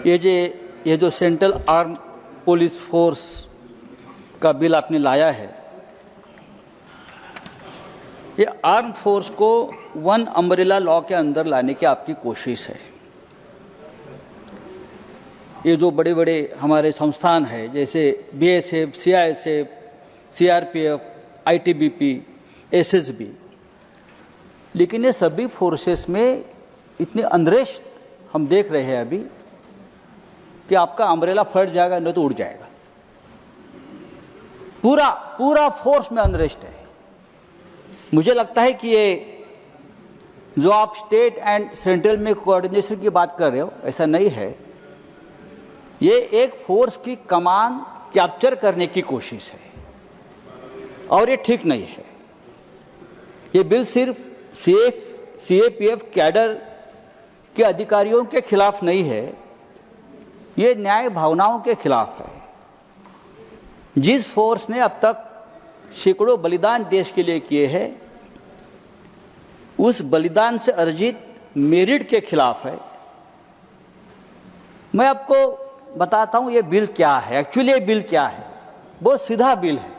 ये जो central arm police force का बिल आपने लाया है, ये आर्म फोर्स को वन अम्ब्रेला लॉ के अंदर लाने की आपकी कोशिश है। ये जो बड़े बड़े हमारे संस्थान है जैसे BSF, CISF, CRPF, ITBP, SSB, लेकिन ये सभी फोर्सेस में इतनी अनरेस्ट हम देख रहे हैं अभी कि आपका अम्ब्रेला फट जाएगा नहीं तो उड़ जाएगा। पूरा फोर्स में अनरेस्ट है। मुझे लगता है कि ये जो आप स्टेट एंड सेंट्रल में कोऑर्डिनेशन की बात कर रहे हो, ऐसा नहीं है। ये एक फोर्स की कमान कैप्चर करने की कोशिश है और ये ठीक नहीं है। ये बिल सिर्फ सीएपीएफ कैडर के अधिकारियों के खिलाफ नहीं है, ये न्याय भावनाओं के खिलाफ है। जिस फोर्स ने अब तक सैकड़ों बलिदान देश के लिए किए हैं, उस बलिदान से अर्जित मेरिट के खिलाफ है। मैं आपको बताता हूं ये बिल क्या है। एक्चुअली ये बिल क्या है, बहुत सीधा बिल है।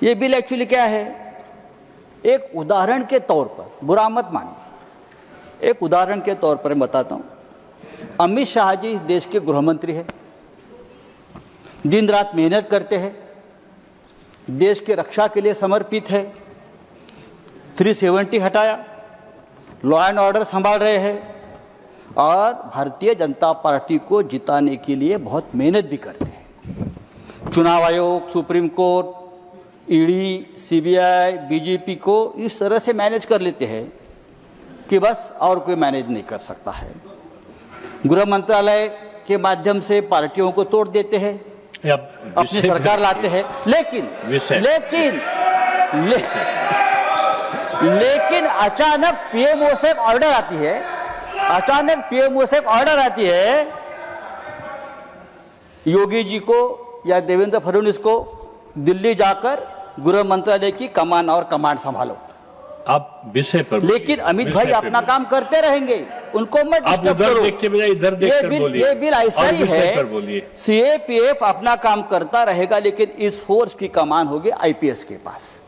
ये बिल एक्चुअली क्या है, एक उदाहरण के तौर पर, बुरा मत मानिए, एक उदाहरण के तौर पर मैं बताता हूं। अमित शाह जी इस देश के गृह मंत्री हैं, दिन रात मेहनत करते हैं, देश के रक्षा के लिए समर्पित है। 370 हटाया, लॉ एंड ऑर्डर संभाल रहे हैं और भारतीय जनता पार्टी को जिताने के लिए बहुत मेहनत भी करते हैं। चुनाव आयोग, supreme court, ED, CBI, BJP को इस तरह से मैनेज कर लेते हैं कि बस और कोई मैनेज नहीं कर सकता है। गृह मंत्रालय के माध्यम से पार्टियों को तोड़ देते हैं, अपनी सरकार लाते हैं। लेकिन अचानक पीएमओ से ऑर्डर आती है, योगी जी को या देवेंद्र फडणवीस को दिल्ली जाकर गृह मंत्रालय की कमान और कमांड संभालो। आप विषय पर, लेकिन अमित भाई अपना काम करते रहेंगे, उनको मत डिस्टर्ब करो। देख के बजाय इधर देखकर बोलिए। ये बिल ऐसा ही है, सीएपीएफ अपना काम करता रहेगा, लेकिन इस फोर्स की कमान होगी आईपीएस के पास।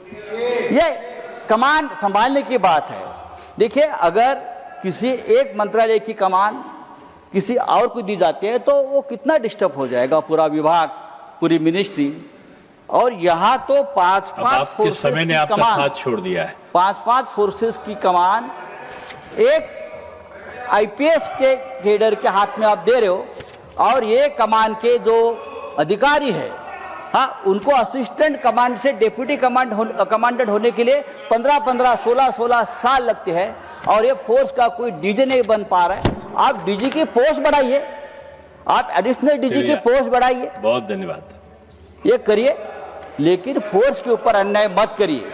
ये कमान संभालने की बात है। देखिए, अगर किसी एक मंत्रालय की कमान किसी और को दी जाती है तो वो कितना डिस्टर्ब हो जाएगा, पूरा विभाग, पूरी मिनिस्ट्री। और यहाँ तो पांच फोर्सेस की कमान साथ छोड़ दिया है। पांच फोर्सेस की कमान एक आईपीएस के कैडर के हाथ में आप दे रहे हो, और ये कमान के जो अधिकारी है, हाँ, उनको असिस्टेंट कमांड से डेप्यूटी कमांडेंट होने के लिए 15-15, 16-16 साल लगते हैं, और ये फोर्स का कोई डीजी नहीं बन पा रहा है। आप डीजी की पोस्ट बढ़ाइए, आप एडिशनल डीजी की पोस्ट बढ़ाइए। बहुत धन्यवाद। ये करिए, लेकिन फोर्स के ऊपर अन्याय मत करिए।